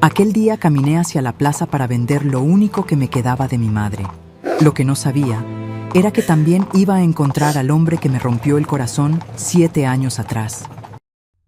Aquel día caminé hacia la plaza para vender lo único que me quedaba de mi madre. Lo que no sabía era que también iba a encontrar al hombre que me rompió el corazón 7 años atrás.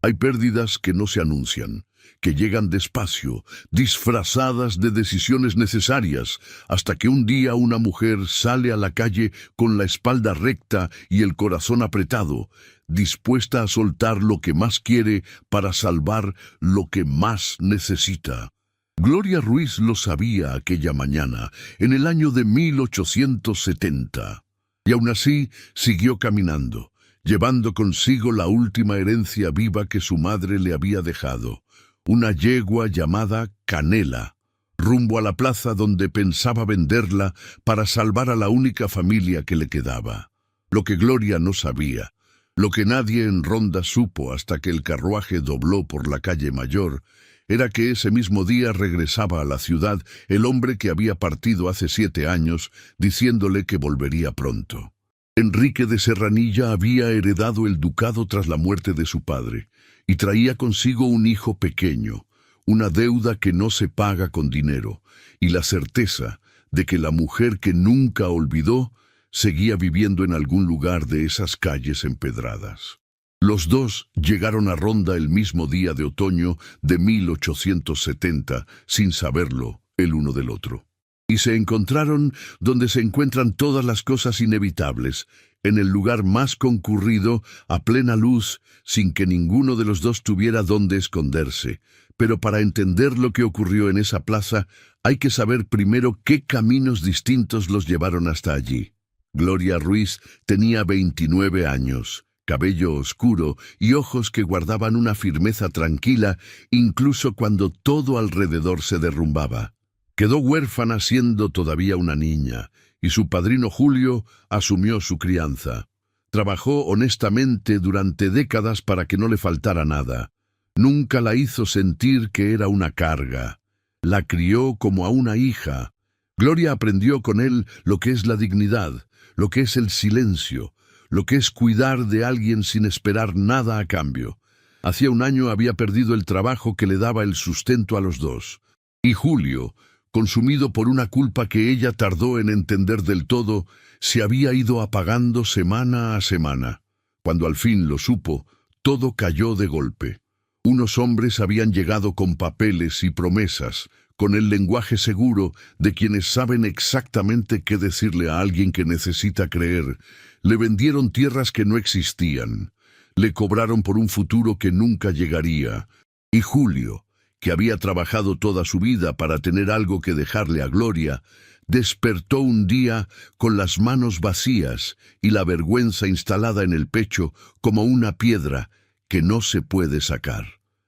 Hay pérdidas que no se anuncian, que llegan despacio, disfrazadas de decisiones necesarias, hasta que un día una mujer sale a la calle con la espalda recta y el corazón apretado, dispuesta a soltar lo que más quiere para salvar lo que más necesita. Gloria Ruiz lo sabía aquella mañana, en el año de 1870, y aún así siguió caminando, llevando consigo la última herencia viva que su madre le había dejado, una yegua llamada Canela, rumbo a la plaza donde pensaba venderla para salvar a la única familia que le quedaba. Lo que Gloria no sabía, lo que nadie en Ronda supo hasta que el carruaje dobló por la calle Mayor, era que ese mismo día regresaba a la ciudad el hombre que había partido hace 7 años, diciéndole que volvería pronto. Enrique de Serranilla había heredado el ducado tras la muerte de su padre, y traía consigo un hijo pequeño, una deuda que no se paga con dinero, y la certeza de que la mujer que nunca olvidó seguía viviendo en algún lugar de esas calles empedradas. Los dos llegaron a Ronda el mismo día de otoño de 1870, sin saberlo el uno del otro. Y se encontraron donde se encuentran todas las cosas inevitables, en el lugar más concurrido, a plena luz, sin que ninguno de los dos tuviera dónde esconderse. Pero para entender lo que ocurrió en esa plaza, hay que saber primero qué caminos distintos los llevaron hasta allí. Gloria Ruiz tenía 29 años, cabello oscuro y ojos que guardaban una firmeza tranquila, incluso cuando todo alrededor se derrumbaba. Quedó huérfana siendo todavía una niña, y su padrino Julio asumió su crianza. Trabajó honestamente durante décadas para que no le faltara nada. Nunca la hizo sentir que era una carga. La crió como a una hija. Gloria aprendió con él lo que es la dignidad, lo que es el silencio, lo que es cuidar de alguien sin esperar nada a cambio. Hacía un año había perdido el trabajo que le daba el sustento a los dos. Y Julio, consumido por una culpa que ella tardó en entender del todo, se había ido apagando semana a semana. Cuando al fin lo supo, todo cayó de golpe. Unos hombres habían llegado con papeles y promesas, con el lenguaje seguro de quienes saben exactamente qué decirle a alguien que necesita creer. Le vendieron tierras que no existían. Le cobraron por un futuro que nunca llegaría. Y Julio, que había trabajado toda su vida para tener algo que dejarle a Gloria, despertó un día con las manos vacías y la vergüenza instalada en el pecho como una piedra que no se puede sacar.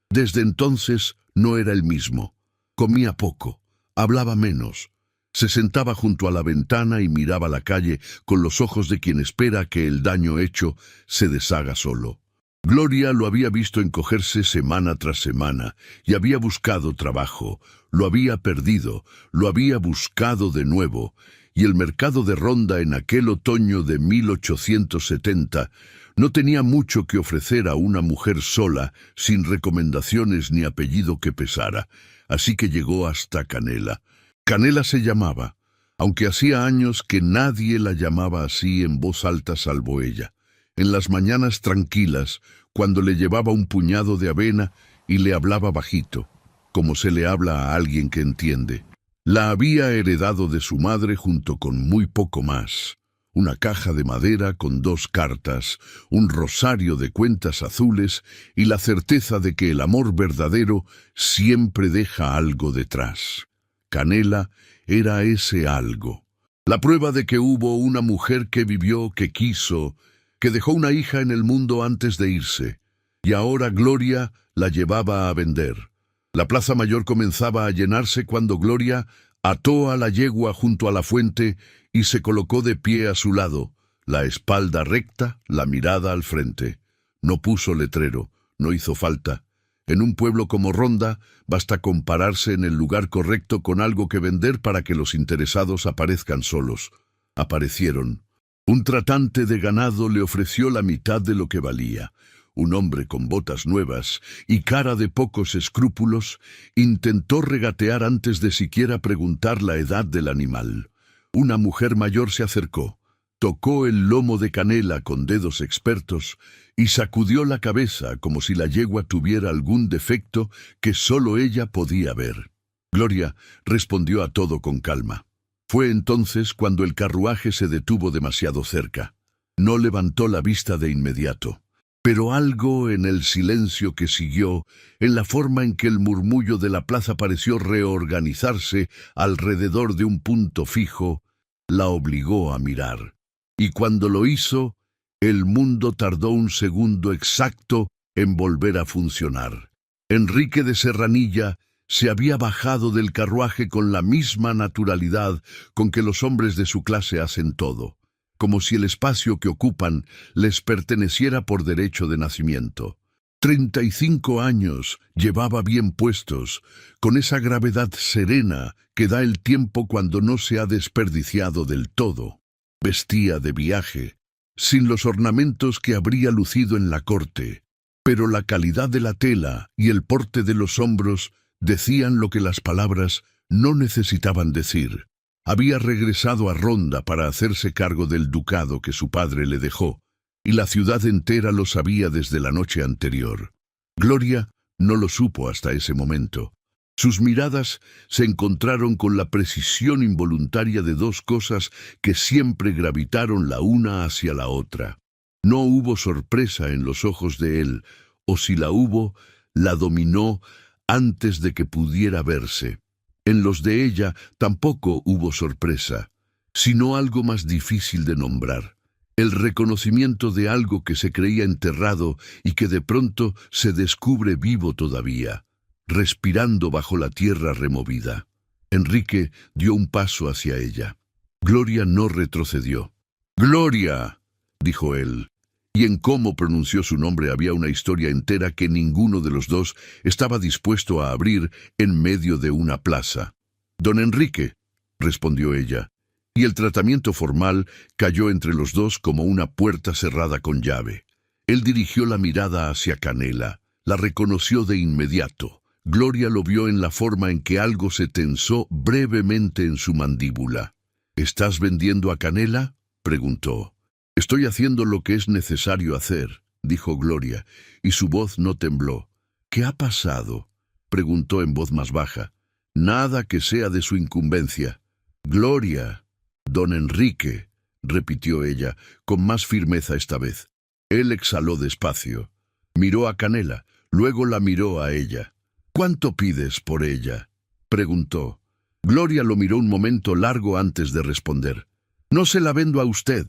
Desde entonces no era el mismo. Comía poco, hablaba menos. Se sentaba junto a la ventana y miraba la calle con los ojos de quien espera que el daño hecho se deshaga solo. Gloria lo había visto encogerse semana tras semana y había buscado trabajo, lo había perdido, lo había buscado de nuevo, y el mercado de Ronda en aquel otoño de 1870 no tenía mucho que ofrecer a una mujer sola, sin recomendaciones ni apellido que pesara, así que llegó hasta Canela. Canela se llamaba, aunque hacía años que nadie la llamaba así en voz alta salvo ella. En las mañanas tranquilas, cuando le llevaba un puñado de avena y le hablaba bajito, como se le habla a alguien que entiende. La había heredado de su madre junto con muy poco más. Una caja de madera con 2 cartas, un rosario de cuentas azules y la certeza de que el amor verdadero siempre deja algo detrás. Canela era ese algo. La prueba de que hubo una mujer que vivió, que quiso, que dejó una hija en el mundo antes de irse, y ahora Gloria la llevaba a vender. La plaza mayor comenzaba a llenarse cuando Gloria ató a la yegua junto a la fuente y se colocó de pie a su lado, la espalda recta, la mirada al frente. No puso letrero, no hizo falta. En un pueblo como Ronda, basta con pararse en el lugar correcto con algo que vender para que los interesados aparezcan solos. Aparecieron. Un tratante de ganado le ofreció la mitad de lo que valía. un hombre con botas nuevas y cara de pocos escrúpulos, intentó regatear antes de siquiera preguntar la edad del animal. Una mujer mayor se acercó, tocó el lomo de Canela con dedos expertos y sacudió la cabeza como si la yegua tuviera algún defecto que solo ella podía ver. Gloria respondió a todo con calma. Fue entonces cuando el carruaje se detuvo demasiado cerca. No levantó la vista de inmediato. Pero algo en el silencio que siguió, en la forma en que el murmullo de la plaza pareció reorganizarse alrededor de un punto fijo, la obligó a mirar. Y cuando lo hizo, el mundo tardó un segundo exacto en volver a funcionar. Enrique de Serranilla se había bajado del carruaje con la misma naturalidad con que los hombres de su clase hacen todo, como si el espacio que ocupan les perteneciera por derecho de nacimiento. 35 años llevaba bien puestos, con esa gravedad serena que da el tiempo cuando no se ha desperdiciado del todo. Vestía de viaje, sin los ornamentos que habría lucido en la corte, pero la calidad de la tela y el porte de los hombros decían lo que las palabras no necesitaban decir. Había regresado a Ronda para hacerse cargo del ducado que su padre le dejó, y la ciudad entera lo sabía desde la noche anterior. Gloria no lo supo hasta ese momento. Sus miradas se encontraron con la precisión involuntaria de dos cosas que siempre gravitaron la una hacia la otra. No hubo sorpresa en los ojos de él, o si la hubo, la dominó antes de que pudiera verse. En los de ella tampoco hubo sorpresa, sino algo más difícil de nombrar. El reconocimiento de algo que se creía enterrado y que de pronto se descubre vivo todavía, respirando bajo la tierra removida. Enrique dio un paso hacia ella. Gloria no retrocedió. «¡Gloria!», dijo él. Y en cómo pronunció su nombre había una historia entera que ninguno de los dos estaba dispuesto a abrir en medio de una plaza. «Don Enrique», respondió ella, y el tratamiento formal cayó entre los dos como una puerta cerrada con llave. Él dirigió la mirada hacia Canela, la reconoció de inmediato. Gloria lo vio en la forma en que algo se tensó brevemente en su mandíbula. «¿Estás vendiendo a Canela?», preguntó. «Estoy haciendo lo que es necesario hacer», dijo Gloria, y su voz no tembló. «¿Qué ha pasado?», preguntó en voz más baja. «Nada que sea de su incumbencia». «Gloria, don Enrique», repitió ella, con más firmeza esta vez. Él exhaló despacio. Miró a Canela, luego la miró a ella. «¿Cuánto pides por ella?», preguntó. Gloria lo miró un momento largo antes de responder. «No se la vendo a usted»,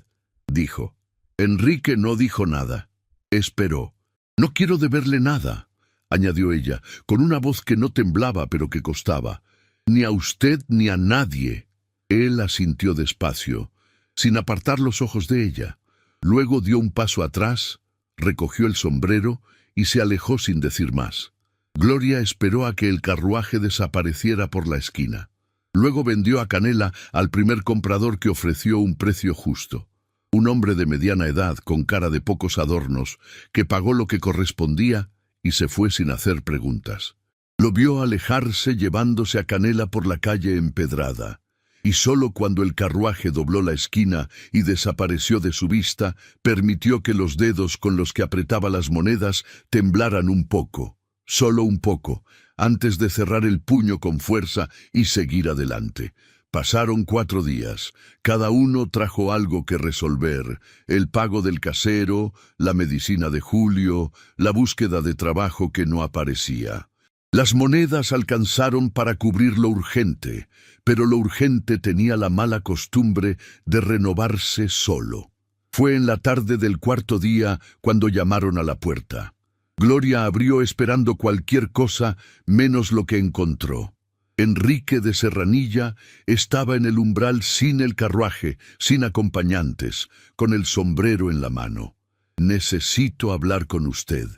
dijo. Enrique no dijo nada. Esperó. «No quiero deberle nada», añadió ella, con una voz que no temblaba pero que costaba. «Ni a usted ni a nadie». Él asintió despacio, sin apartar los ojos de ella. Luego dio un paso atrás, recogió el sombrero y se alejó sin decir más. Gloria esperó a que el carruaje desapareciera por la esquina. Luego vendió a Canela al primer comprador que ofreció un precio justo. Un hombre de mediana edad, con cara de pocos adornos, que pagó lo que correspondía y se fue sin hacer preguntas. Lo vio alejarse llevándose a Canela por la calle empedrada, y solo cuando el carruaje dobló la esquina y desapareció de su vista, permitió que los dedos con los que apretaba las monedas temblaran un poco, solo un poco, antes de cerrar el puño con fuerza y seguir adelante. Pasaron 4 días. Cada uno trajo algo que resolver: el pago del casero, la medicina de Julio, la búsqueda de trabajo que no aparecía. Las monedas alcanzaron para cubrir lo urgente, pero lo urgente tenía la mala costumbre de renovarse solo. Fue en la tarde del 4.º día cuando llamaron a la puerta. Gloria abrió esperando cualquier cosa menos lo que encontró. Enrique de Serranilla estaba en el umbral sin el carruaje, sin acompañantes, con el sombrero en la mano. «Necesito hablar con usted»,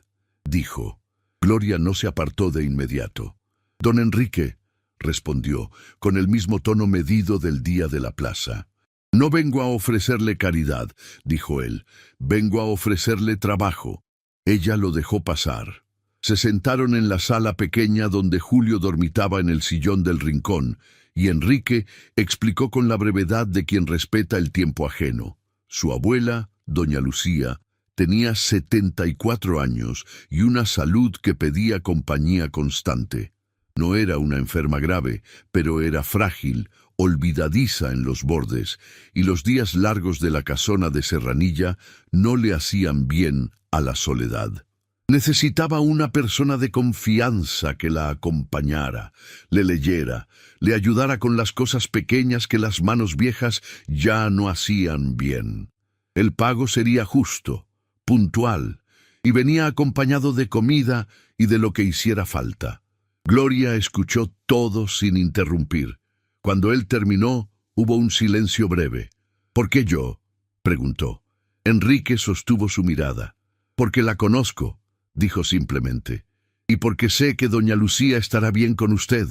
dijo. Gloria no se apartó de inmediato. «Don Enrique», respondió, con el mismo tono medido del día de la plaza. «No vengo a ofrecerle caridad», dijo él. «Vengo a ofrecerle trabajo». Ella lo dejó pasar. Se sentaron en la sala pequeña donde Julio dormitaba en el sillón del rincón, y Enrique explicó con la brevedad de quien respeta el tiempo ajeno. Su abuela, doña Lucía, tenía 74 años y una salud que pedía compañía constante. No era una enferma grave, pero era frágil, olvidadiza en los bordes, y los días largos de la casona de Serranilla no le hacían bien a la soledad. Necesitaba una persona de confianza que la acompañara, le leyera, le ayudara con las cosas pequeñas que las manos viejas ya no hacían bien. El pago sería justo, puntual, y venía acompañado de comida y de lo que hiciera falta. Gloria escuchó todo sin interrumpir. Cuando él terminó, hubo un silencio breve. ¿Por qué yo?, preguntó. Enrique sostuvo su mirada. Porque la conozco, dijo simplemente, y porque sé que doña Lucía estará bien con usted.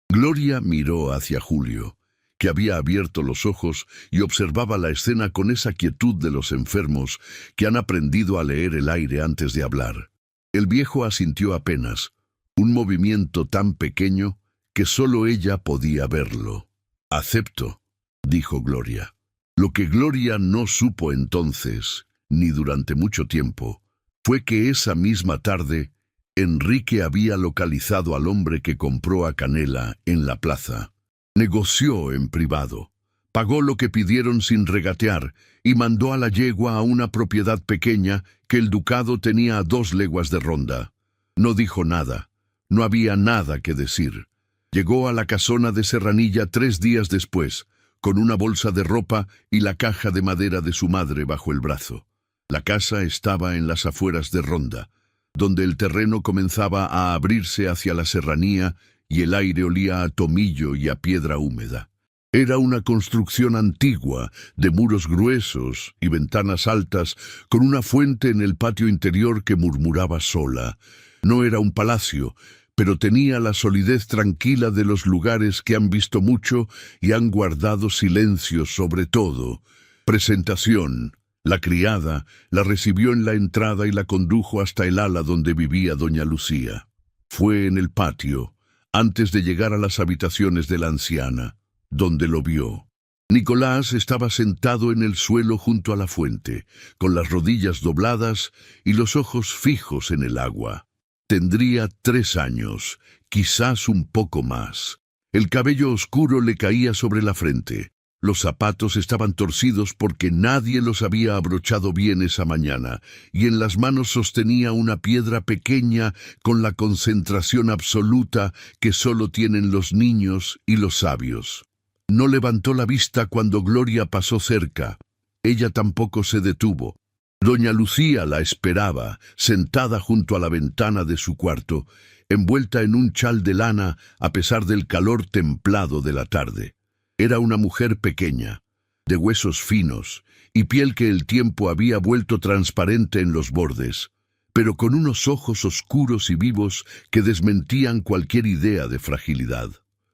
Gloria miró hacia Julio, que había abierto los ojos y observaba la escena con esa quietud de los enfermos que han aprendido a leer el aire antes de hablar. El viejo asintió apenas, un movimiento tan pequeño que solo ella podía verlo. «Acepto», dijo Gloria. Lo que Gloria no supo entonces, ni durante mucho tiempo, fue que esa misma tarde Enrique había localizado al hombre que compró a Canela en la plaza. Negoció en privado, pagó lo que pidieron sin regatear y mandó a la yegua a una propiedad pequeña que el ducado tenía a 2 leguas de ronda. No dijo nada, no había nada que decir. Llegó a la casona de Serranilla 3 días después, con una bolsa de ropa y la caja de madera de su madre bajo el brazo. La casa estaba en las afueras de Ronda, donde el terreno comenzaba a abrirse hacia la serranía y el aire olía a tomillo y a piedra húmeda. Era una construcción antigua, de muros gruesos y ventanas altas, con una fuente en el patio interior que murmuraba sola. No era un palacio, pero tenía la solidez tranquila de los lugares que han visto mucho y han guardado silencio sobre todo. Presentación. La criada la recibió en la entrada y la condujo hasta el ala donde vivía doña Lucía. Fue en el patio, antes de llegar a las habitaciones de la anciana, donde lo vio. Nicolás estaba sentado en el suelo junto a la fuente, con las rodillas dobladas y los ojos fijos en el agua. Tendría 3 años, quizás un poco más. El cabello oscuro le caía sobre la frente. Los zapatos estaban torcidos porque nadie los había abrochado bien esa mañana, y en las manos sostenía una piedra pequeña con la concentración absoluta que solo tienen los niños y los sabios. No levantó la vista cuando Gloria pasó cerca. Ella tampoco se detuvo. Doña Lucía la esperaba, sentada junto a la ventana de su cuarto, envuelta en un chal de lana a pesar del calor templado de la tarde. Era una mujer pequeña, de huesos finos y piel que el tiempo había vuelto transparente en los bordes, pero con unos ojos oscuros y vivos que desmentían cualquier idea de fragilidad.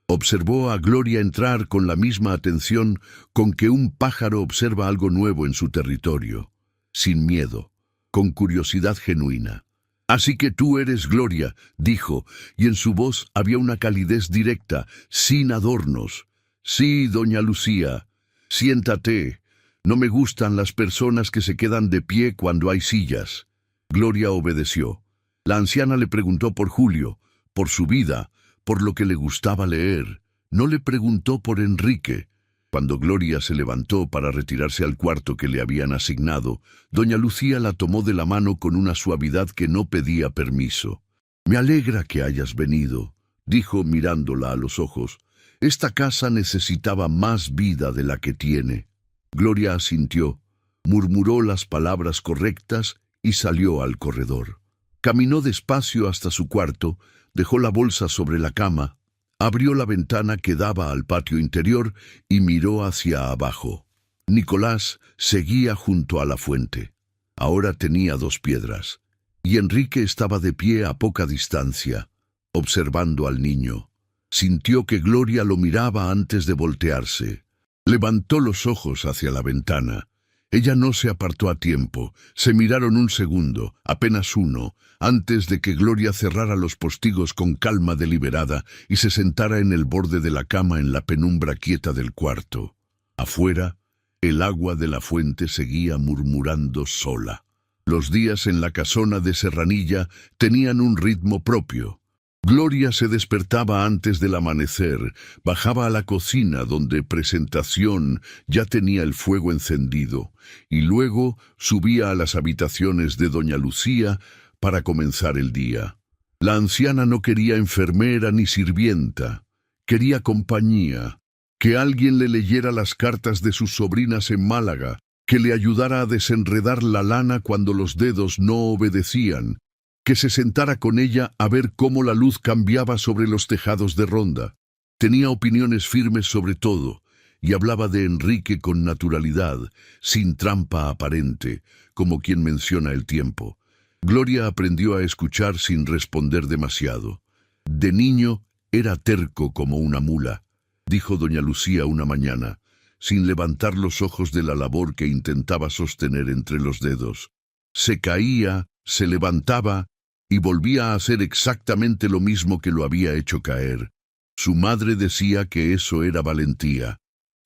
Observó a Gloria entrar con la misma atención con que un pájaro observa algo nuevo en su territorio, sin miedo, con curiosidad genuina. «Así que tú eres Gloria», dijo, y en su voz había una calidez directa, sin adornos. «Sí, doña Lucía, siéntate. No me gustan las personas que se quedan de pie cuando hay sillas». Gloria obedeció. La anciana le preguntó por Julio, por su vida, por lo que le gustaba leer. No le preguntó por Enrique. Cuando Gloria se levantó para retirarse al cuarto que le habían asignado, doña Lucía la tomó de la mano con una suavidad que no pedía permiso. «Me alegra que hayas venido», dijo mirándola a los ojos. «Esta casa necesitaba más vida de la que tiene». Gloria asintió, murmuró las palabras correctas y salió al corredor. Caminó despacio hasta su cuarto, dejó la bolsa sobre la cama, abrió la ventana que daba al patio interior y miró hacia abajo. Nicolás seguía junto a la fuente. Ahora tenía 2 piedras, y Enrique estaba de pie a poca distancia, observando al niño. Sintió que Gloria lo miraba antes de voltearse. Levantó los ojos hacia la ventana. Ella no se apartó a tiempo. Se miraron un segundo, apenas uno, antes de que Gloria cerrara los postigos con calma deliberada y se sentara en el borde de la cama en la penumbra quieta del cuarto. Afuera, el agua de la fuente seguía murmurando sola. Los días en la casona de Serranilla tenían un ritmo propio. Gloria se despertaba antes del amanecer, bajaba a la cocina donde Presentación ya tenía el fuego encendido, y luego subía a las habitaciones de doña Lucía para comenzar el día. La anciana no quería enfermera ni sirvienta, quería compañía, que alguien le leyera las cartas de sus sobrinas en Málaga, que le ayudara a desenredar la lana cuando los dedos no obedecían, que se sentara con ella a ver cómo la luz cambiaba sobre los tejados de Ronda. Tenía opiniones firmes sobre todo, y hablaba de Enrique con naturalidad, sin trampa aparente, como quien menciona el tiempo. Gloria aprendió a escuchar sin responder demasiado. De niño era terco como una mula, dijo doña Lucía una mañana, sin levantar los ojos de la labor que intentaba sostener entre los dedos. Se caía, se levantaba y volvía a hacer exactamente lo mismo que lo había hecho caer. Su madre decía que eso era valentía.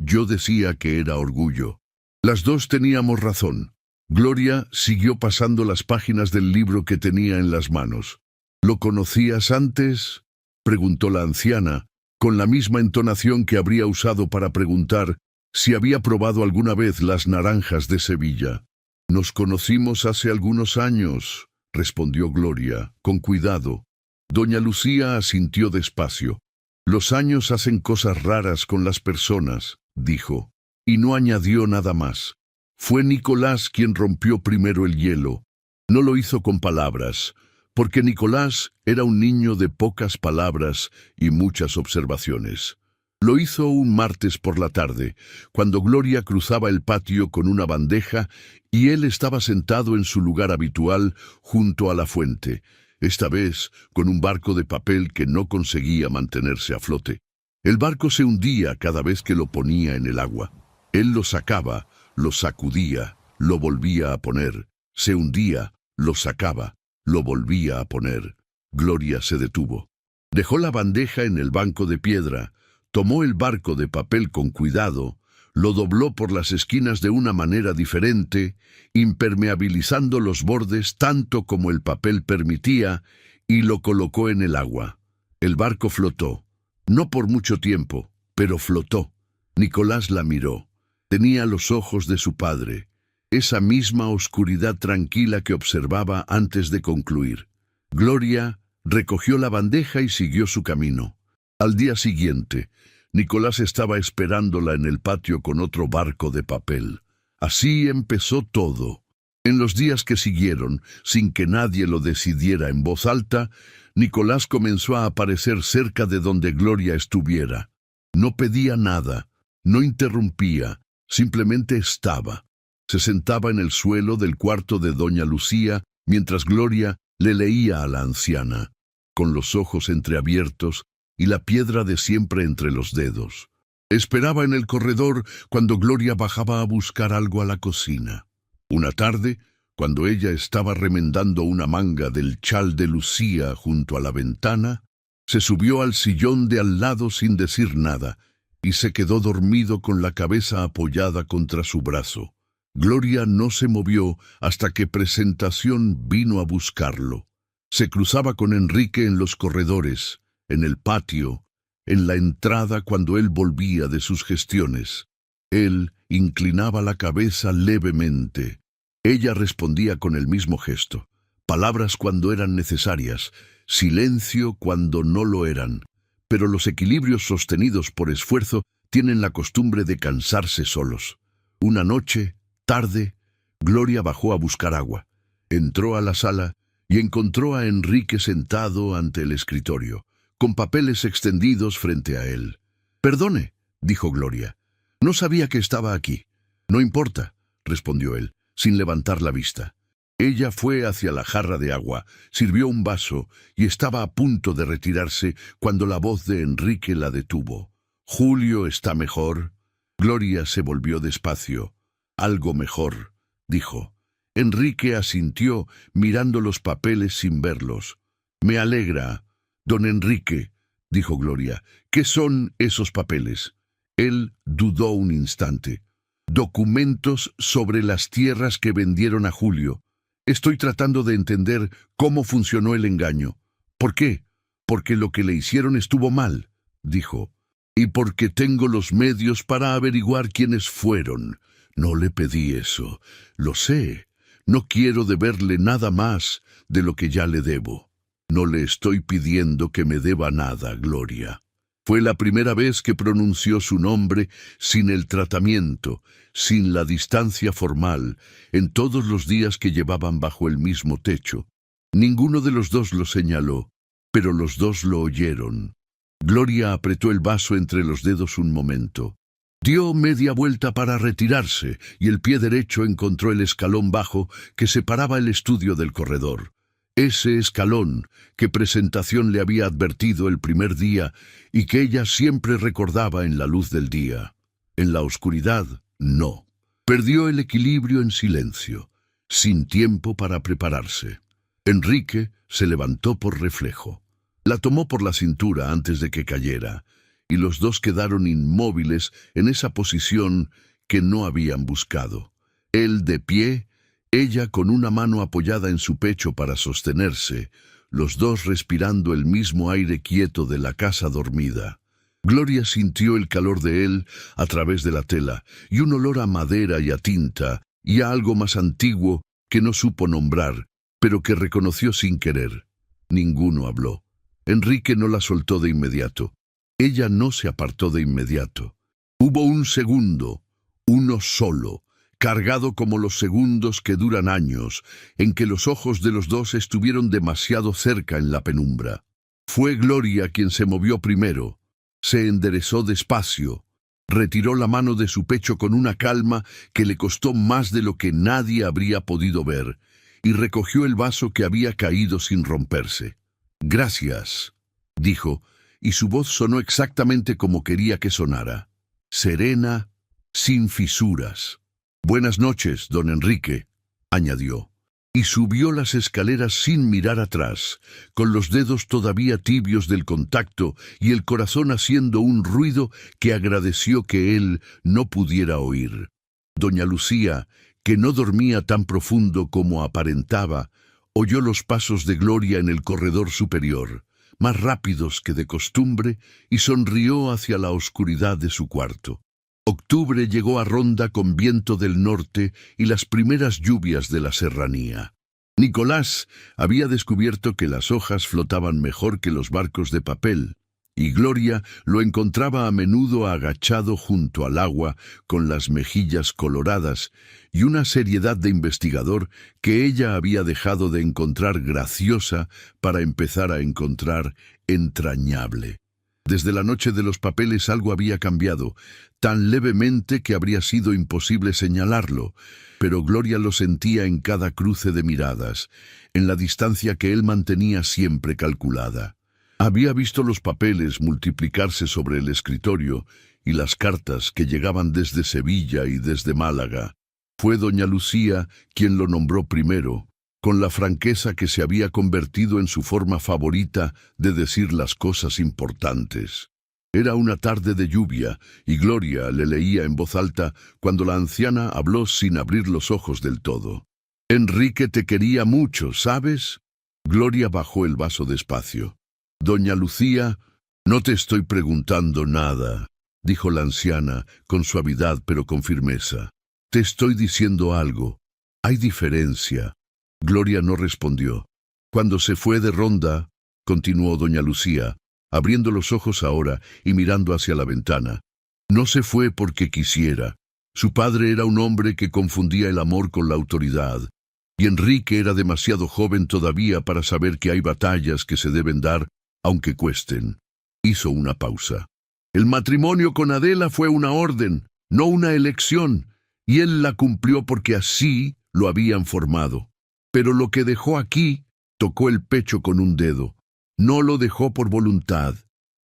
Yo decía que era orgullo. Las dos teníamos razón. Gloria siguió pasando las páginas del libro que tenía en las manos. ¿Lo conocías antes?, preguntó la anciana, con la misma entonación que habría usado para preguntar si había probado alguna vez las naranjas de Sevilla. Nos conocimos hace algunos años, respondió Gloria, con cuidado. Doña Lucía asintió despacio. Los años hacen cosas raras con las personas, dijo, y no añadió nada más. Fue Nicolás quien rompió primero el hielo. No lo hizo con palabras, porque Nicolás era un niño de pocas palabras y muchas observaciones. Lo hizo un martes por la tarde, cuando Gloria cruzaba el patio con una bandeja y él estaba sentado en su lugar habitual junto a la fuente, esta vez con un barco de papel que no conseguía mantenerse a flote. El barco se hundía cada vez que lo ponía en el agua. Él lo sacaba, lo sacudía, lo volvía a poner. Se hundía, lo sacaba, lo volvía a poner. Gloria se detuvo. Dejó la bandeja en el banco de piedra, tomó el barco de papel con cuidado, lo dobló por las esquinas de una manera diferente, impermeabilizando los bordes tanto como el papel permitía, y lo colocó en el agua. El barco flotó. No por mucho tiempo, pero flotó. Nicolás la miró. Tenía los ojos de su padre, esa misma oscuridad tranquila que observaba antes de concluir. Gloria recogió la bandeja y siguió su camino. Al día siguiente, Nicolás estaba esperándola en el patio con otro barco de papel. Así empezó todo. En los días que siguieron, sin que nadie lo decidiera en voz alta, Nicolás comenzó a aparecer cerca de donde Gloria estuviera. No pedía nada, no interrumpía, simplemente estaba. Se sentaba en el suelo del cuarto de doña Lucía, mientras Gloria le leía a la anciana, con los ojos entreabiertos y la piedra de siempre entre los dedos. Esperaba en el corredor cuando Gloria bajaba a buscar algo a la cocina. Una tarde, cuando ella estaba remendando una manga del chal de Lucía junto a la ventana, se subió al sillón de al lado sin decir nada y se quedó dormido con la cabeza apoyada contra su brazo. Gloria no se movió hasta que Presentación vino a buscarlo. Se cruzaba con Enrique en los corredores, en el patio, en la entrada cuando él volvía de sus gestiones. Él inclinaba la cabeza levemente. Ella respondía con el mismo gesto. Palabras cuando eran necesarias, silencio cuando no lo eran. Pero los equilibrios sostenidos por esfuerzo tienen la costumbre de cansarse solos. Una noche, tarde, Gloria bajó a buscar agua. Entró a la sala y encontró a Enrique sentado ante el escritorio, con papeles extendidos frente a él. «Perdone», dijo Gloria. «No sabía que estaba aquí». «No importa», respondió él, sin levantar la vista. Ella fue hacia la jarra de agua, sirvió un vaso y estaba a punto de retirarse cuando la voz de Enrique la detuvo. «¿Julio está mejor?» Gloria se volvió despacio. Algo mejor, dijo. Enrique asintió, mirando los papeles sin verlos. Me alegra, don Enrique, dijo Gloria. ¿Qué son esos papeles? Él dudó un instante. Documentos sobre las tierras que vendieron a Julio. Estoy tratando de entender cómo funcionó el engaño. ¿Por qué? Porque lo que le hicieron estuvo mal, dijo. Y porque tengo los medios para averiguar quiénes fueron. No le pedí eso. Lo sé. No quiero deberle nada más de lo que ya le debo. No le estoy pidiendo que me deba nada, Gloria. Fue la primera vez que pronunció su nombre sin el tratamiento, sin la distancia formal, en todos los días que llevaban bajo el mismo techo. Ninguno de los dos lo señaló, pero los dos lo oyeron. Gloria apretó el vaso entre los dedos un momento. Dio media vuelta para retirarse y el pie derecho encontró el escalón bajo que separaba el estudio del corredor. Ese escalón que Presentación le había advertido el primer día y que ella siempre recordaba en la luz del día. En la oscuridad, no. Perdió el equilibrio en silencio, sin tiempo para prepararse. Enrique se levantó por reflejo. La tomó por la cintura antes de que cayera, y los dos quedaron inmóviles en esa posición que no habían buscado. Él de pie, ella con una mano apoyada en su pecho para sostenerse, los dos respirando el mismo aire quieto de la casa dormida. Gloria sintió el calor de él a través de la tela, y un olor a madera y a tinta, y a algo más antiguo que no supo nombrar, pero que reconoció sin querer. Ninguno habló. Enrique no la soltó de inmediato. Ella no se apartó de inmediato. Hubo un segundo, uno solo, cargado como los segundos que duran años, en que los ojos de los dos estuvieron demasiado cerca en la penumbra. Fue Gloria quien se movió primero. Se enderezó despacio, retiró la mano de su pecho con una calma que le costó más de lo que nadie habría podido ver, y recogió el vaso que había caído sin romperse. «Gracias», dijo, y su voz sonó exactamente como quería que sonara. Serena, sin fisuras. «Buenas noches, don Enrique», añadió, y subió las escaleras sin mirar atrás, con los dedos todavía tibios del contacto y el corazón haciendo un ruido que agradeció que él no pudiera oír. Doña Lucía, que no dormía tan profundo como aparentaba, oyó los pasos de Gloria en el corredor superior, más rápidos que de costumbre, y sonrió hacia la oscuridad de su cuarto. Octubre llegó a Ronda con viento del norte y las primeras lluvias de la serranía. Nicolás había descubierto que las hojas flotaban mejor que los barcos de papel, y Gloria lo encontraba a menudo agachado junto al agua con las mejillas coloradas y una seriedad de investigador que ella había dejado de encontrar graciosa para empezar a encontrar entrañable. Desde la noche de los papeles algo había cambiado, tan levemente que habría sido imposible señalarlo, pero Gloria lo sentía en cada cruce de miradas, en la distancia que él mantenía siempre calculada. Había visto los papeles multiplicarse sobre el escritorio y las cartas que llegaban desde Sevilla y desde Málaga. Fue doña Lucía quien lo nombró primero, con la franqueza que se había convertido en su forma favorita de decir las cosas importantes. Era una tarde de lluvia y Gloria le leía en voz alta cuando la anciana habló sin abrir los ojos del todo. «Enrique te quería mucho, ¿sabes?» Gloria bajó el vaso despacio. «Doña Lucía, no te estoy preguntando nada», dijo la anciana con suavidad pero con firmeza. «Te estoy diciendo algo. Hay diferencia». Gloria no respondió. «Cuando se fue de Ronda», continuó doña Lucía, abriendo los ojos ahora y mirando hacia la ventana, «no se fue porque quisiera. Su padre era un hombre que confundía el amor con la autoridad, y Enrique era demasiado joven todavía para saber que hay batallas que se deben dar, aunque cuesten». Hizo una pausa. «El matrimonio con Adela fue una orden, no una elección, y él la cumplió porque así lo habían formado. Pero lo que dejó aquí», tocó el pecho con un dedo, «no lo dejó por voluntad».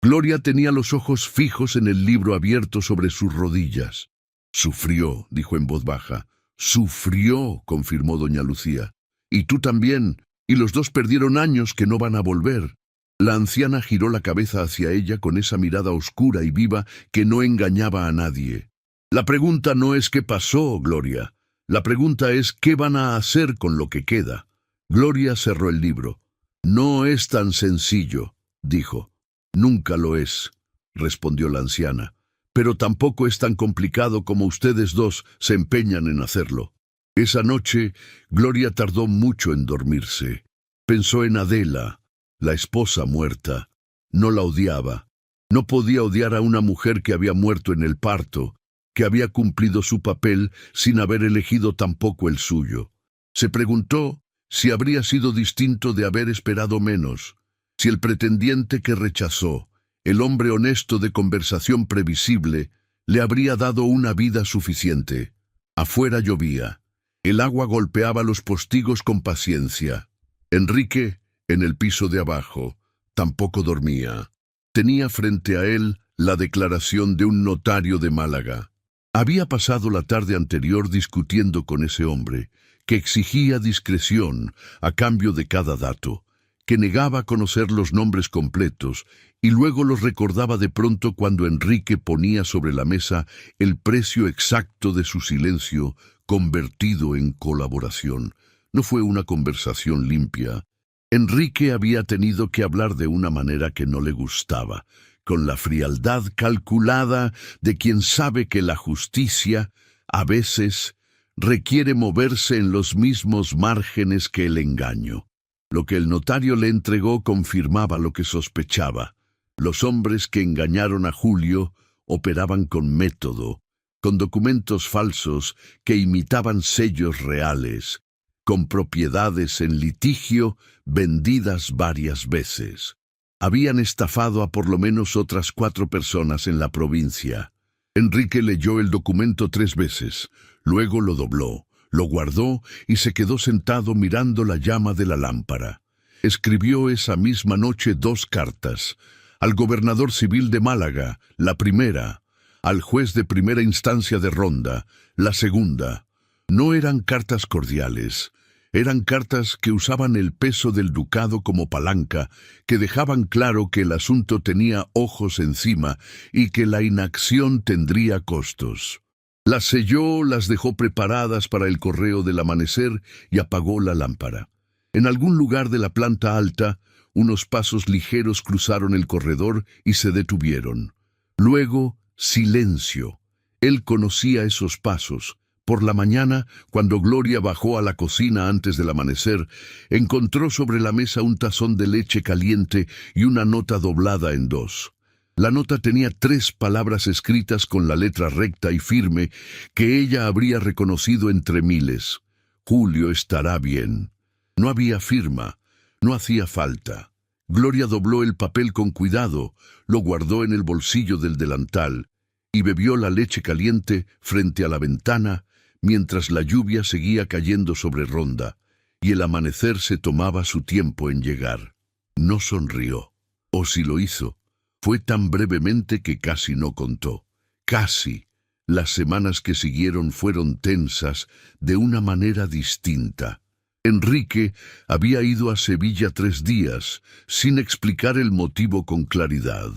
Gloria tenía los ojos fijos en el libro abierto sobre sus rodillas. Sufrió, dijo en voz baja. Sufrió, confirmó doña Lucía. Y tú también, y los dos perdieron años que no van a volver. La anciana giró la cabeza hacia ella con esa mirada oscura y viva que no engañaba a nadie. La pregunta no es qué pasó, Gloria. La pregunta es qué van a hacer con lo que queda. Gloria cerró el libro. No es tan sencillo, dijo. Nunca lo es, respondió la anciana. Pero tampoco es tan complicado como ustedes dos se empeñan en hacerlo. Esa noche, Gloria tardó mucho en dormirse. Pensó en Adela, la esposa muerta. No la odiaba. No podía odiar a una mujer que había muerto en el parto, que había cumplido su papel sin haber elegido tampoco el suyo. Se preguntó si habría sido distinto de haber esperado menos, si el pretendiente que rechazó, el hombre honesto de conversación previsible, le habría dado una vida suficiente. Afuera llovía. El agua golpeaba los postigos con paciencia. Enrique, en el piso de abajo, tampoco dormía. Tenía frente a él la declaración de un notario de Málaga. Había pasado la tarde anterior discutiendo con ese hombre, que exigía discreción a cambio de cada dato, que negaba conocer los nombres completos y luego los recordaba de pronto cuando Enrique ponía sobre la mesa el precio exacto de su silencio convertido en colaboración. No fue una conversación limpia. Enrique había tenido que hablar de una manera que no le gustaba, con la frialdad calculada de quien sabe que la justicia, a veces, requiere moverse en los mismos márgenes que el engaño. Lo que el notario le entregó confirmaba lo que sospechaba. Los hombres que engañaron a Julio operaban con método, con documentos falsos que imitaban sellos reales, con propiedades en litigio vendidas varias veces. Habían estafado a por lo menos otras 4 personas en la provincia. Enrique leyó el documento 3 veces, luego lo dobló, lo guardó y se quedó sentado mirando la llama de la lámpara. Escribió esa misma noche 2 cartas, al gobernador civil de Málaga, la primera, al juez de primera instancia de Ronda, la segunda. No eran cartas cordiales, eran cartas que usaban el peso del ducado como palanca, que dejaban claro que el asunto tenía ojos encima y que la inacción tendría costos. Las selló, las dejó preparadas para el correo del amanecer y apagó la lámpara. En algún lugar de la planta alta, unos pasos ligeros cruzaron el corredor y se detuvieron. Luego, silencio. Él conocía esos pasos. Por la mañana, cuando Gloria bajó a la cocina antes del amanecer, encontró sobre la mesa un tazón de leche caliente y una nota doblada en 2. La nota tenía 3 palabras escritas con la letra recta y firme que ella habría reconocido entre miles. Julio estará bien. No había firma, no hacía falta. Gloria dobló el papel con cuidado, lo guardó en el bolsillo del delantal y bebió la leche caliente frente a la ventana mientras la lluvia seguía cayendo sobre Ronda y el amanecer se tomaba su tiempo en llegar. No sonrió, o si lo hizo, fue tan brevemente que casi no contó. Casi. Las semanas que siguieron fueron tensas de una manera distinta. Enrique había ido a Sevilla 3 días, sin explicar el motivo con claridad,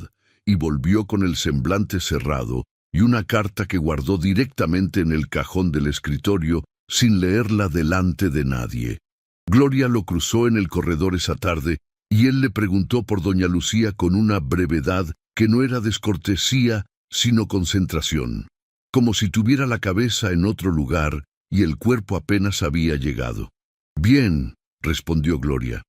y volvió con el semblante cerrado y una carta que guardó directamente en el cajón del escritorio, sin leerla delante de nadie. Gloria lo cruzó en el corredor esa tarde, y él le preguntó por doña Lucía con una brevedad que no era descortesía, sino concentración, como si tuviera la cabeza en otro lugar y el cuerpo apenas había llegado. «Bien», respondió Gloria.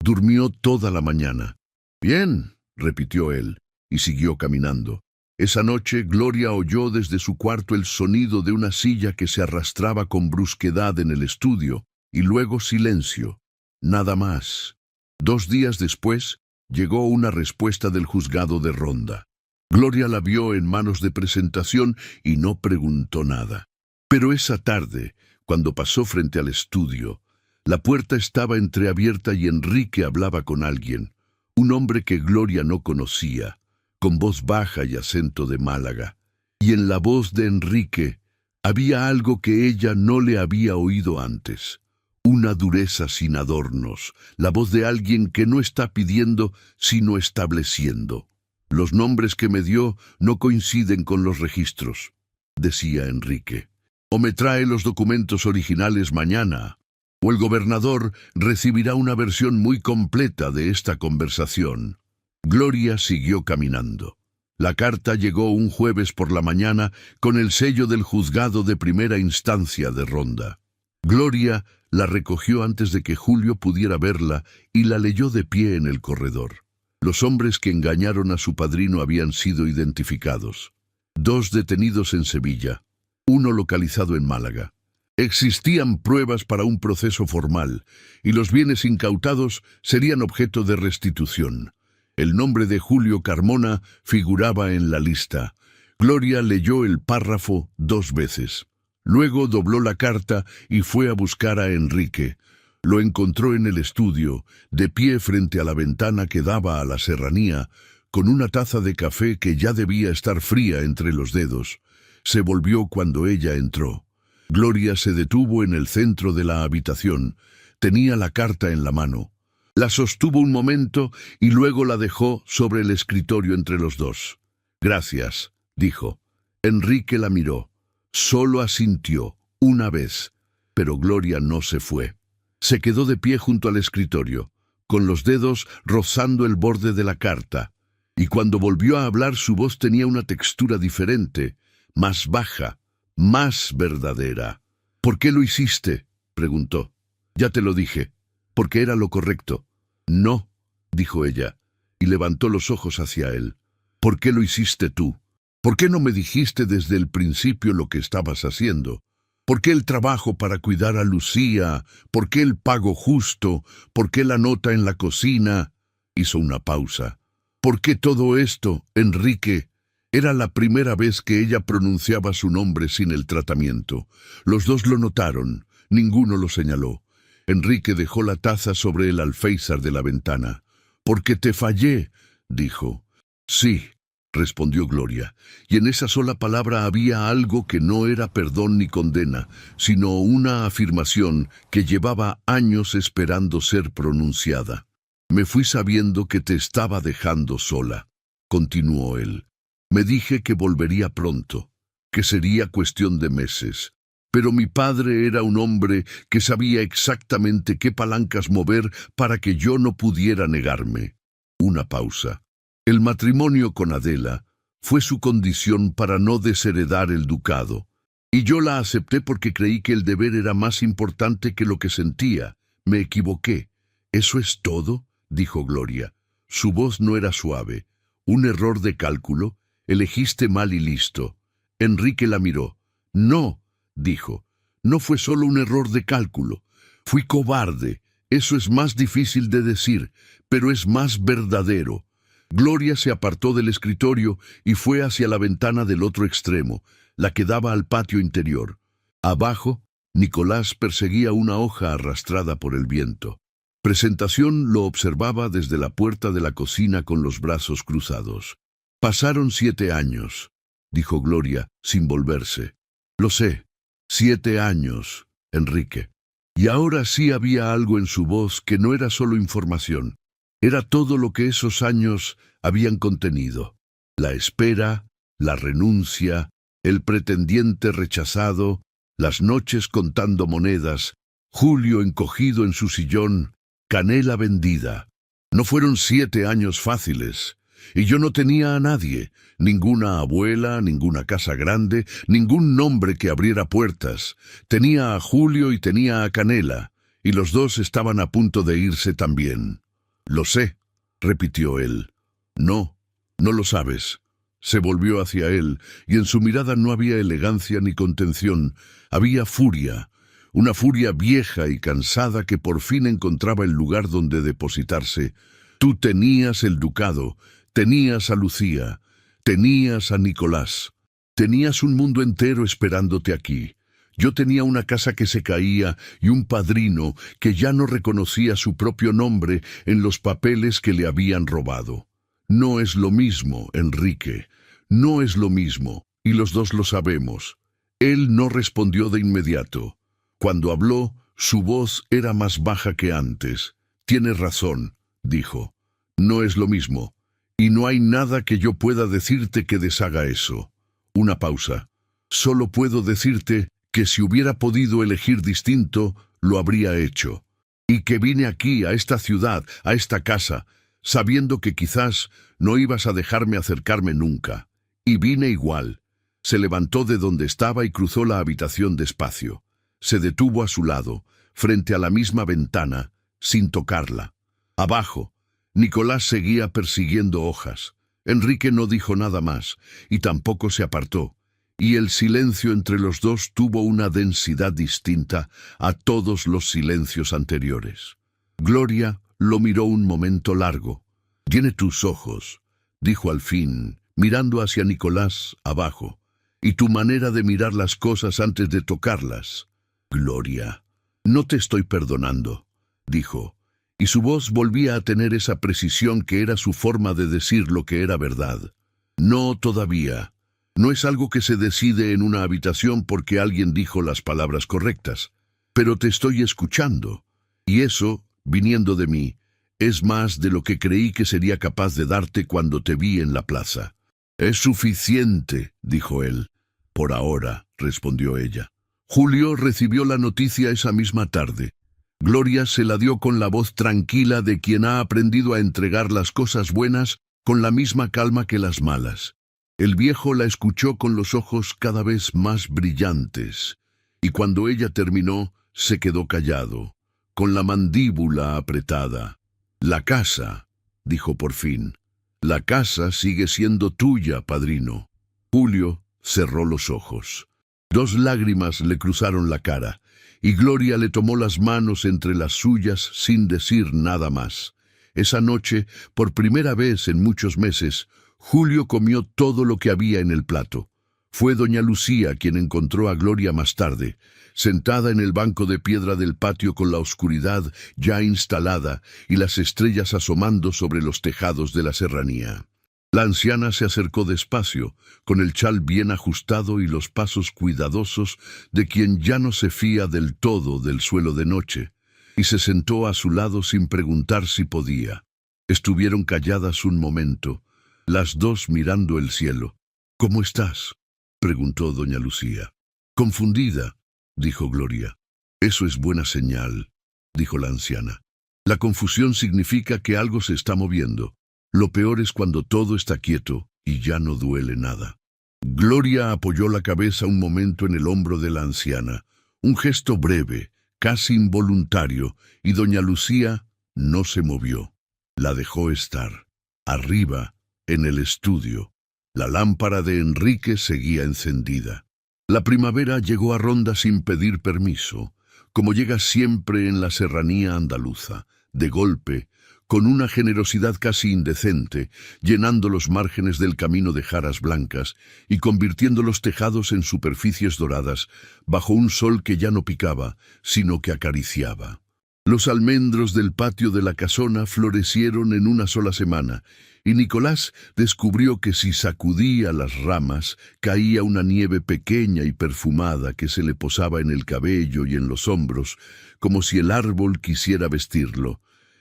«Durmió toda la mañana». «Bien», repitió él, y siguió caminando. Esa noche Gloria oyó desde su cuarto el sonido de una silla que se arrastraba con brusquedad en el estudio, y luego silencio. Nada más. 2 días después, llegó una respuesta del juzgado de Ronda. Gloria la vio en manos de presentación y no preguntó nada. Pero esa tarde, cuando pasó frente al estudio, la puerta estaba entreabierta y Enrique hablaba con alguien, un hombre que Gloria no conocía, con voz baja y acento de Málaga. Y en la voz de Enrique Había algo que ella no le había oído antes. Una dureza sin adornos, la voz de alguien que no está pidiendo, sino estableciendo. Los nombres que me dio no coinciden con los registros, decía Enrique. O me trae los documentos originales mañana, o el gobernador recibirá una versión muy completa de esta conversación. Gloria siguió caminando. La carta llegó un jueves por la mañana con el sello del juzgado de primera instancia de Ronda. Gloria la recogió antes de que Julio pudiera verla y la leyó de pie en el corredor. Los hombres que engañaron a su padrino habían sido identificados. 2 detenidos en Sevilla, 1 localizado en Málaga. Existían pruebas para un proceso formal y los bienes incautados serían objeto de restitución. El nombre de Julio Carmona figuraba en la lista. Gloria leyó el párrafo 2 veces. Luego dobló la carta y fue a buscar a Enrique. Lo encontró en el estudio, de pie frente a la ventana que daba a la serranía, con una taza de café que ya debía estar fría entre los dedos. Se volvió cuando ella entró. Gloria se detuvo en el centro de la habitación. Tenía la carta en la mano. La sostuvo un momento y luego la dejó sobre el escritorio entre los dos. «Gracias», dijo. Enrique la miró. Solo asintió, una vez, pero Gloria no se fue. Se quedó de pie junto al escritorio, con los dedos rozando el borde de la carta, y cuando volvió a hablar su voz tenía una textura diferente, más baja, más verdadera. «¿Por qué lo hiciste?», preguntó. «Ya te lo dije, porque era lo correcto». «No», dijo ella, y levantó los ojos hacia él. «¿Por qué lo hiciste tú? ¿Por qué no me dijiste desde el principio lo que estabas haciendo? ¿Por qué el trabajo para cuidar a Lucía? ¿Por qué el pago justo? ¿Por qué la nota en la cocina?» Hizo una pausa. «¿Por qué todo esto, Enrique?» Era la primera vez que ella pronunciaba su nombre sin el tratamiento. Los dos lo notaron, ninguno lo señaló. Enrique dejó la taza sobre el alféizar de la ventana. «Porque te fallé», dijo. «Sí», respondió Gloria, y en esa sola palabra había algo que no era perdón ni condena, sino una afirmación que llevaba años esperando ser pronunciada. «Me fui sabiendo que te estaba dejando sola», continuó él. «Me dije que volvería pronto, que sería cuestión de meses. Pero mi padre era un hombre que sabía exactamente qué palancas mover para que yo no pudiera negarme». Una pausa. El matrimonio con Adela fue su condición para no desheredar el ducado, y yo la acepté porque creí que el deber era más importante que lo que sentía. Me equivoqué. «¿Eso es todo?», dijo Gloria. Su voz no era suave. «¿Un error de cálculo? Elegiste mal y listo». Enrique la miró. «No», dijo, «no fue solo un error de cálculo. Fui cobarde. Eso es más difícil de decir, pero es más verdadero». Gloria se apartó del escritorio y fue hacia la ventana del otro extremo, la que daba al patio interior. Abajo, Nicolás perseguía una hoja arrastrada por el viento. Presentación lo observaba desde la puerta de la cocina con los brazos cruzados. «Pasaron 7 años», dijo Gloria, sin volverse. «Lo sé, 7 años, Enrique». Y ahora sí había algo en su voz que no era solo información. Era todo lo que esos años habían contenido. La espera, la renuncia, el pretendiente rechazado, las noches contando monedas, Julio encogido en su sillón, Canela vendida. No fueron 7 años fáciles. Y yo no tenía a nadie, ninguna abuela, ninguna casa grande, ningún nombre que abriera puertas. Tenía a Julio y tenía a Canela, y los dos estaban a punto de irse también. «Lo sé», repitió él. «No, no lo sabes». Se volvió hacia él, y en su mirada no había elegancia ni contención, había furia, una furia vieja y cansada que por fin encontraba el lugar donde depositarse. «Tú tenías el ducado, tenías a Lucía, tenías a Nicolás, tenías un mundo entero esperándote aquí. Yo tenía una casa que se caía y un padrino que ya no reconocía su propio nombre en los papeles que le habían robado. No es lo mismo, Enrique, no es lo mismo, y los dos lo sabemos. Él no respondió de inmediato. Cuando habló, su voz era más baja que antes. «Tienes razón», dijo. «No es lo mismo. Y no hay nada que yo pueda decirte que deshaga eso». Una pausa. «Solo puedo decirte que si hubiera podido elegir distinto, lo habría hecho. Y que vine aquí, a esta ciudad, a esta casa, sabiendo que quizás no ibas a dejarme acercarme nunca. Y vine igual». Se levantó de donde estaba y cruzó la habitación despacio. Se detuvo a su lado, frente a la misma ventana, sin tocarla. Abajo, Nicolás seguía persiguiendo hojas. Enrique no dijo nada más, y tampoco se apartó, y el silencio entre los dos tuvo una densidad distinta a todos los silencios anteriores. Gloria lo miró un momento largo. «Tiene tus ojos», dijo al fin, mirando hacia Nicolás abajo, «y tu manera de mirar las cosas antes de tocarlas». «Gloria, no te estoy perdonando», dijo, y su voz volvía a tener esa precisión que era su forma de decir lo que era verdad. «No todavía. No es algo que se decide en una habitación porque alguien dijo las palabras correctas. Pero te estoy escuchando, y eso, viniendo de mí, es más de lo que creí que sería capaz de darte cuando te vi en la plaza». «Es suficiente», dijo él. «Por ahora», respondió ella. Julio recibió la noticia esa misma tarde. Gloria se la dio con la voz tranquila de quien ha aprendido a entregar las cosas buenas con la misma calma que las malas. El viejo la escuchó con los ojos cada vez más brillantes, y cuando ella terminó, se quedó callado, con la mandíbula apretada. «La casa», dijo por fin. «La casa sigue siendo tuya, padrino». Julio cerró los ojos. 2 lágrimas le cruzaron la cara, y Gloria le tomó las manos entre las suyas sin decir nada más. Esa noche, por primera vez en muchos meses, Julio comió todo lo que había en el plato. Fue doña Lucía quien encontró a Gloria más tarde, sentada en el banco de piedra del patio con la oscuridad ya instalada y las estrellas asomando sobre los tejados de la serranía. La anciana se acercó despacio, con el chal bien ajustado y los pasos cuidadosos de quien ya no se fía del todo del suelo de noche, y se sentó a su lado sin preguntar si podía. Estuvieron calladas un momento, las dos mirando el cielo. «¿Cómo estás?», preguntó doña Lucía. «Confundida», dijo Gloria. «Eso es buena señal», dijo la anciana. «La confusión significa que algo se está moviendo. Lo peor es cuando todo está quieto y ya no duele nada». Gloria apoyó la cabeza un momento en el hombro de la anciana, un gesto breve, casi involuntario, y doña Lucía no se movió. La dejó estar. Arriba, en el estudio, la lámpara de Enrique seguía encendida. La primavera llegó a Ronda sin pedir permiso, como llega siempre en la serranía andaluza, de golpe, con una generosidad casi indecente, llenando los márgenes del camino de jaras blancas y convirtiendo los tejados en superficies doradas, bajo un sol que ya no picaba, sino que acariciaba. Los almendros del patio de la casona florecieron en una sola semana, y Nicolás descubrió que si sacudía las ramas, caía una nieve pequeña y perfumada que se le posaba en el cabello y en los hombros, como si el árbol quisiera vestirlo.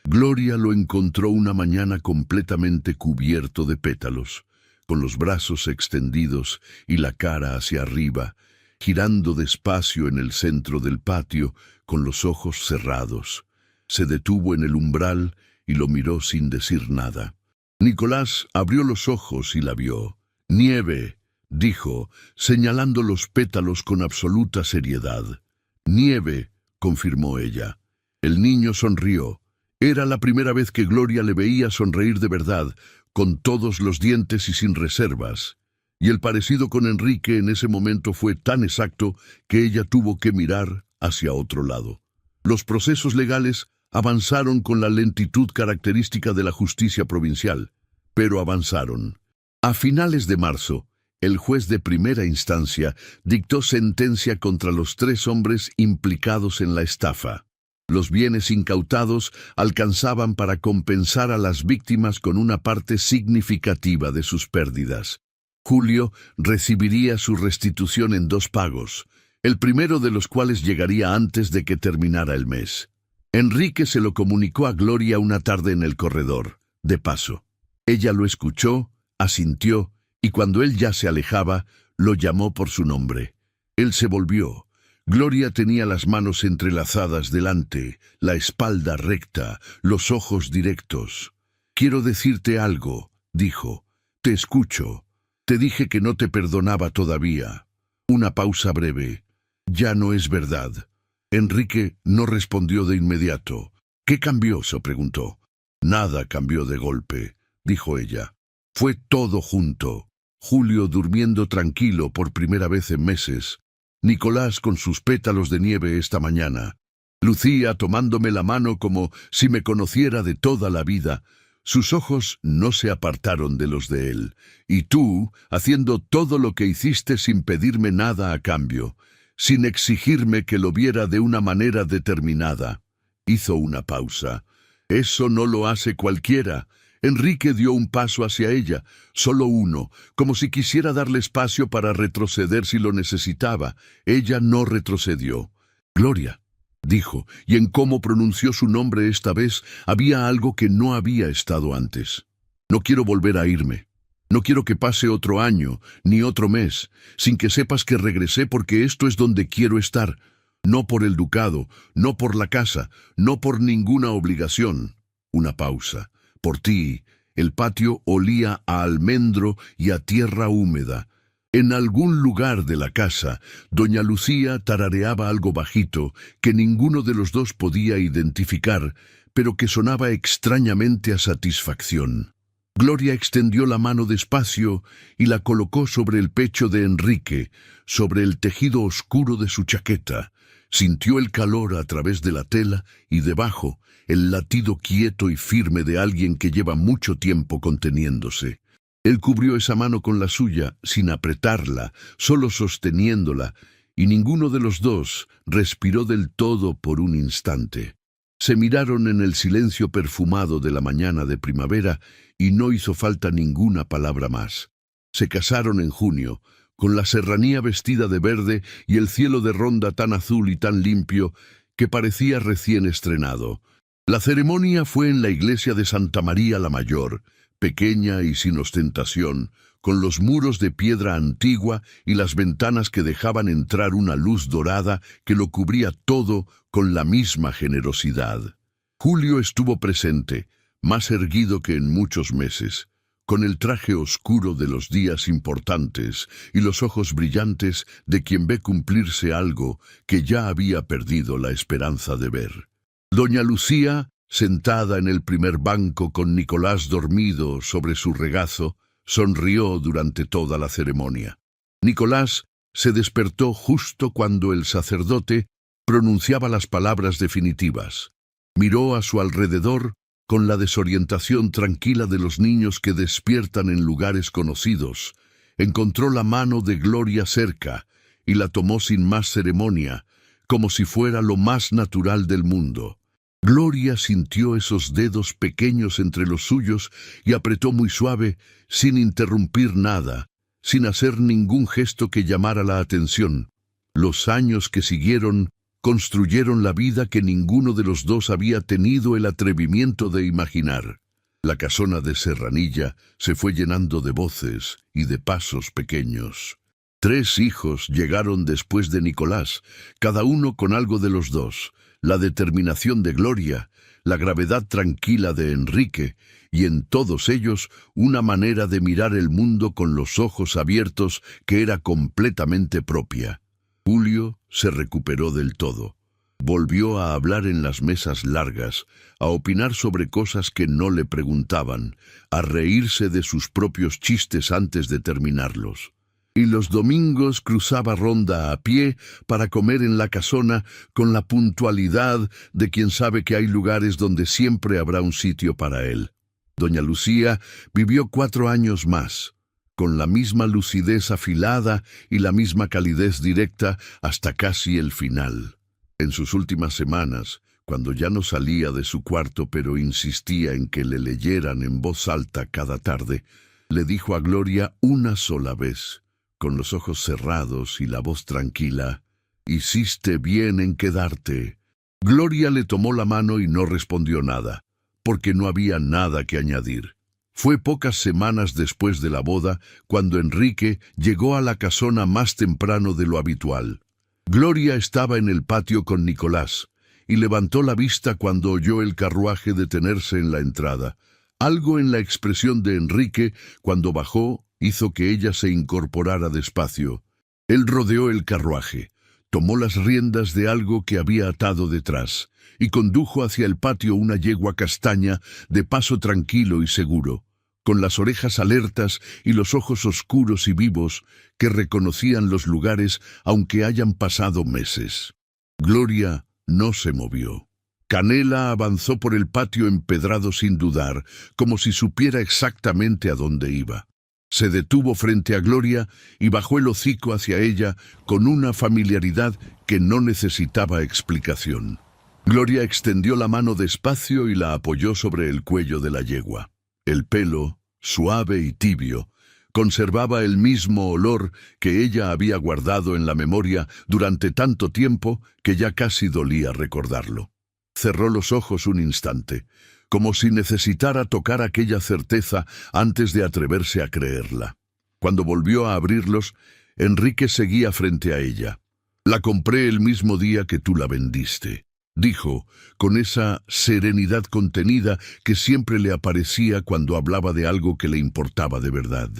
Gloria lo encontró una mañana completamente cubierto de pétalos, con los brazos extendidos y la cara hacia arriba, girando despacio en el centro del patio, con los ojos cerrados. Se detuvo en el umbral y lo miró sin decir nada. Nicolás abrió los ojos y la vio. «Nieve», dijo, señalando los pétalos con absoluta seriedad. «Nieve», confirmó ella. El niño sonrió. Era la primera vez que Gloria le veía sonreír de verdad, con todos los dientes y sin reservas. Y el parecido con Enrique en ese momento fue tan exacto que ella tuvo que mirar hacia otro lado. Los procesos legales avanzaron con la lentitud característica de la justicia provincial, pero avanzaron. A finales de marzo, el juez de primera instancia dictó sentencia contra los 3 hombres implicados en la estafa. Los bienes incautados alcanzaban para compensar a las víctimas con una parte significativa de sus pérdidas. Julio recibiría su restitución en 2 pagos, el primero de los cuales llegaría antes de que terminara el mes. Enrique se lo comunicó a Gloria una tarde en el corredor, de paso. Ella lo escuchó, asintió, y cuando él ya se alejaba, lo llamó por su nombre. Él se volvió. Gloria tenía las manos entrelazadas delante, la espalda recta, los ojos directos. «Quiero decirte algo», dijo. «Te escucho. Te dije que no te perdonaba todavía». Una pausa breve. «Ya no es verdad». Enrique no respondió de inmediato. «¿Qué cambió?», se preguntó. «Nada cambió de golpe», dijo ella. «Fue todo junto. Julio durmiendo tranquilo por primera vez en meses. Nicolás con sus pétalos de nieve esta mañana. Lucía tomándome la mano como si me conociera de toda la vida. Sus ojos no se apartaron de los de él. Y tú, haciendo todo lo que hiciste sin pedirme nada a cambio, sin exigirme que lo viera de una manera determinada». Hizo una pausa. «Eso no lo hace cualquiera». Enrique dio un paso hacia ella, solo uno, como si quisiera darle espacio para retroceder si lo necesitaba. Ella no retrocedió. «Gloria», dijo, y en cómo pronunció su nombre esta vez había algo que no había estado antes. «No quiero volver a irme. No quiero que pase otro año, ni otro mes, sin que sepas que regresé porque esto es donde quiero estar. No por el ducado, no por la casa, no por ninguna obligación». Una pausa. «Por ti». El patio olía a almendro y a tierra húmeda. En algún lugar de la casa, doña Lucía tarareaba algo bajito que ninguno de los dos podía identificar, pero que sonaba extrañamente a satisfacción. Gloria extendió la mano despacio y la colocó sobre el pecho de Enrique, sobre el tejido oscuro de su chaqueta. Sintió el calor a través de la tela y debajo el latido quieto y firme de alguien que lleva mucho tiempo conteniéndose. Él cubrió esa mano con la suya, sin apretarla, solo sosteniéndola, y ninguno de los dos respiró del todo por un instante. Se miraron en el silencio perfumado de la mañana de primavera y no hizo falta ninguna palabra más. Se casaron en junio, con la serranía vestida de verde y el cielo de Ronda tan azul y tan limpio que parecía recién estrenado. La ceremonia fue en la iglesia de Santa María la Mayor, pequeña y sin ostentación, con los muros de piedra antigua y las ventanas que dejaban entrar una luz dorada que lo cubría todo con la misma generosidad. Julio estuvo presente, más erguido que en muchos meses, con el traje oscuro de los días importantes y los ojos brillantes de quien ve cumplirse algo que ya había perdido la esperanza de ver. Doña Lucía, sentada en el primer banco con Nicolás dormido sobre su regazo, sonrió durante toda la ceremonia. Nicolás se despertó justo cuando el sacerdote pronunciaba las palabras definitivas. Miró a su alrededor con la desorientación tranquila de los niños que despiertan en lugares conocidos. Encontró la mano de Gloria cerca y la tomó sin más ceremonia, como si fuera lo más natural del mundo. Gloria sintió esos dedos pequeños entre los suyos y apretó muy suave, sin interrumpir nada, sin hacer ningún gesto que llamara la atención. Los años que siguieron construyeron la vida que ninguno de los dos había tenido el atrevimiento de imaginar. La casona de Serranilla se fue llenando de voces y de pasos pequeños. 3 hijos llegaron después de Nicolás, cada uno con algo de los dos: la determinación de Gloria, la gravedad tranquila de Enrique, y en todos ellos una manera de mirar el mundo con los ojos abiertos que era completamente propia. Julio se recuperó del todo. Volvió a hablar en las mesas largas, a opinar sobre cosas que no le preguntaban, a reírse de sus propios chistes antes de terminarlos. Y los domingos cruzaba Ronda a pie para comer en la casona con la puntualidad de quien sabe que hay lugares donde siempre habrá un sitio para él. Doña Lucía vivió 4 años más, con la misma lucidez afilada y la misma calidez directa hasta casi el final. En sus últimas semanas, cuando ya no salía de su cuarto pero insistía en que le leyeran en voz alta cada tarde, le dijo a Gloria una sola vez, con los ojos cerrados y la voz tranquila. «Hiciste bien en quedarte». Gloria le tomó la mano y no respondió nada, porque no había nada que añadir. Fue pocas semanas después de la boda cuando Enrique llegó a la casona más temprano de lo habitual. Gloria estaba en el patio con Nicolás, y levantó la vista cuando oyó el carruaje detenerse en la entrada. Algo en la expresión de Enrique, cuando bajó, hizo que ella se incorporara despacio. Él rodeó el carruaje, tomó las riendas de algo que había atado detrás, y condujo hacia el patio una yegua castaña de paso tranquilo y seguro, con las orejas alertas y los ojos oscuros y vivos que reconocían los lugares aunque hayan pasado meses. Gloria no se movió. Canela avanzó por el patio empedrado sin dudar, como si supiera exactamente a dónde iba. Se detuvo frente a Gloria y bajó el hocico hacia ella con una familiaridad que no necesitaba explicación. Gloria extendió la mano despacio y la apoyó sobre el cuello de la yegua. El pelo, suave y tibio, conservaba el mismo olor que ella había guardado en la memoria durante tanto tiempo que ya casi dolía recordarlo. Cerró los ojos un instante, como si necesitara tocar aquella certeza antes de atreverse a creerla. Cuando volvió a abrirlos, Enrique seguía frente a ella. «La compré el mismo día que tú la vendiste», dijo, con esa serenidad contenida que siempre le aparecía cuando hablaba de algo que le importaba de verdad.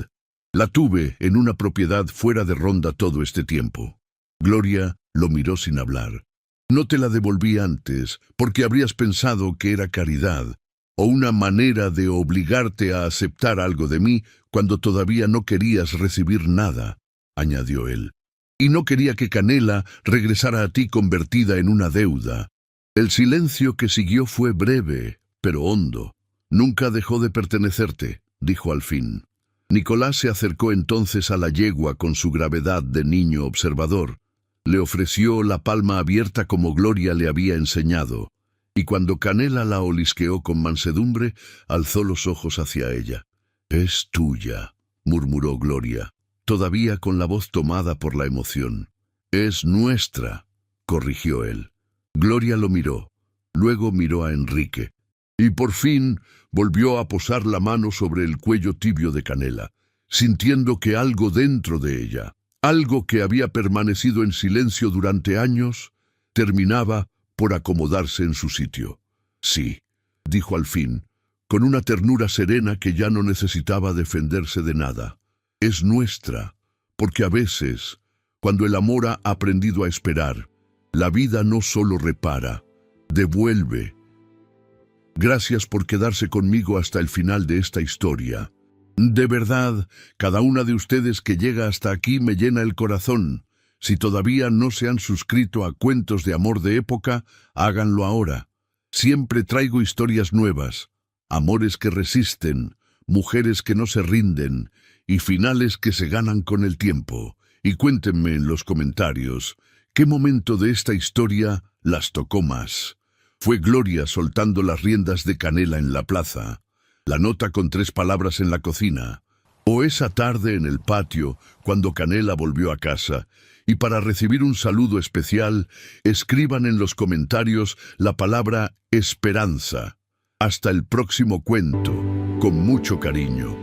«La tuve en una propiedad fuera de Ronda todo este tiempo». Gloria lo miró sin hablar. «No te la devolví antes, porque habrías pensado que era caridad, o una manera de obligarte a aceptar algo de mí cuando todavía no querías recibir nada», añadió él. «Y no quería que Canela regresara a ti convertida en una deuda». El silencio que siguió fue breve, pero hondo. «Nunca dejó de pertenecerte», dijo al fin. Nicolás se acercó entonces a la yegua con su gravedad de niño observador. Le ofreció la palma abierta como Gloria le había enseñado, y cuando Canela la olisqueó con mansedumbre, alzó los ojos hacia ella. «Es tuya», murmuró Gloria, todavía con la voz tomada por la emoción. «Es nuestra», corrigió él. Gloria lo miró, luego miró a Enrique, y por fin volvió a posar la mano sobre el cuello tibio de Canela, sintiendo que algo dentro de ella, algo que había permanecido en silencio durante años, terminaba por acomodarse en su sitio. «Sí», dijo al fin, con una ternura serena que ya no necesitaba defenderse de nada. «Es nuestra, porque a veces, cuando el amor ha aprendido a esperar, la vida no solo repara, devuelve. Gracias por quedarse conmigo hasta el final de esta historia. De verdad, cada una de ustedes que llega hasta aquí me llena el corazón. Si todavía no se han suscrito a Cuentos de Amor de Época, háganlo ahora. Siempre traigo historias nuevas, amores que resisten, mujeres que no se rinden y finales que se ganan con el tiempo. Y cuéntenme en los comentarios, ¿qué momento de esta historia las tocó más? ¿Fue Gloria soltando las riendas de Canela en la plaza? ¿La nota con 3 palabras en la cocina? ¿O esa tarde en el patio cuando Canela volvió a casa? Y para recibir un saludo especial, escriban en los comentarios la palabra esperanza. Hasta el próximo cuento, con mucho cariño.